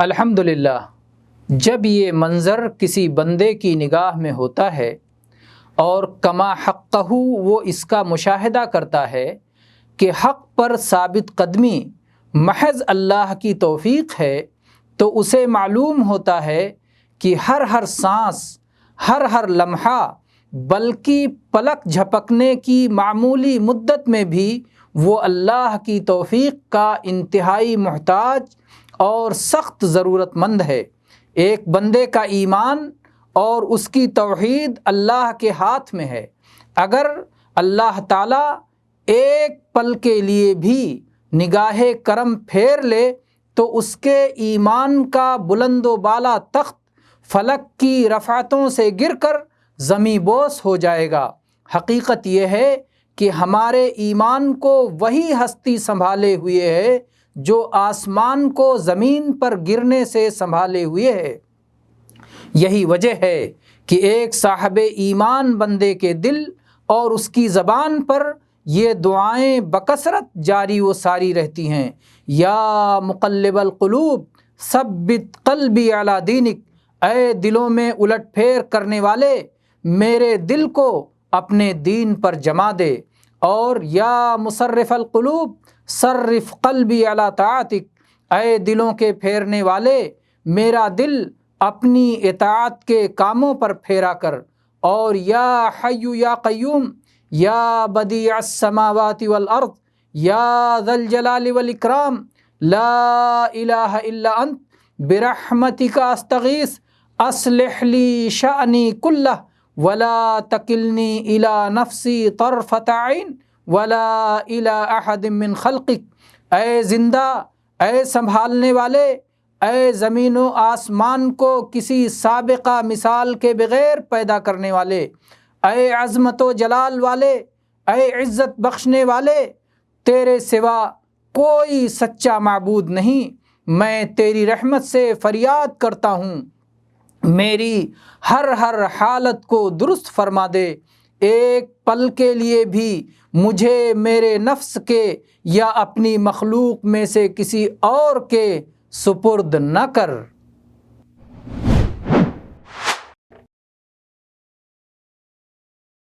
الحمدللہ، جب یہ منظر کسی بندے کی نگاہ میں ہوتا ہے اور کما حقہ وہ اس کا مشاہدہ کرتا ہے کہ حق پر ثابت قدمی محض اللہ کی توفیق ہے، تو اسے معلوم ہوتا ہے کہ ہر سانس، ہر لمحہ، بلکہ پلک جھپکنے کی معمولی مدت میں بھی وہ اللہ کی توفیق کا انتہائی محتاج اور سخت ضرورت مند ہے۔ ایک بندے کا ایمان اور اس کی توحید اللہ کے ہاتھ میں ہے۔ اگر اللہ تعالیٰ ایک پل کے لیے بھی نگاہ کرم پھیر لے تو اس کے ایمان کا بلند و بالا تخت فلک کی رفعتوں سے گر کر زمیں بوس ہو جائے گا۔ حقیقت یہ ہے کہ ہمارے ایمان کو وہی ہستی سنبھالے ہوئے ہے جو آسمان کو زمین پر گرنے سے سنبھالے ہوئے ہے۔ یہی وجہ ہے کہ ایک صاحب ایمان بندے کے دل اور اس کی زبان پر یہ دعائیں بکثرت جاری و ساری رہتی ہیں۔ یا مقلب القلوب ثبت قلبی علی دینک، اے دلوں میں الٹ پھیر کرنے والے میرے دل کو اپنے دین پر جما دے۔ اور یا مصرف القلوب صرف قلبی علی طاعتک، اے دلوں کے پھیرنے والے میرا دل اپنی اطاعت کے کاموں پر پھیرا کر۔ اور یا حی یا قیوم یا بدیع السماوات والارض یا ذا الجلال والاکرام لا الہ الا انت برحمتک استغیث اصلح لی شأنی کلہ ولا تکلنی الی نفسی طرفۃ عین ولا الی احد من خلقک۔ اے زندہ، اے سنبھالنے والے، اے زمین و آسمان کو کسی سابقہ مثال کے بغیر پیدا کرنے والے، اے عظمت و جلال والے، اے عزت بخشنے والے، تیرے سوا کوئی سچا معبود نہیں۔ میں تیری رحمت سے فریاد کرتا ہوں، میری ہر حالت کو درست فرما دے۔ ایک پل کے لیے بھی مجھے میرے نفس کے یا اپنی مخلوق میں سے کسی اور کے سپرد نہ کر۔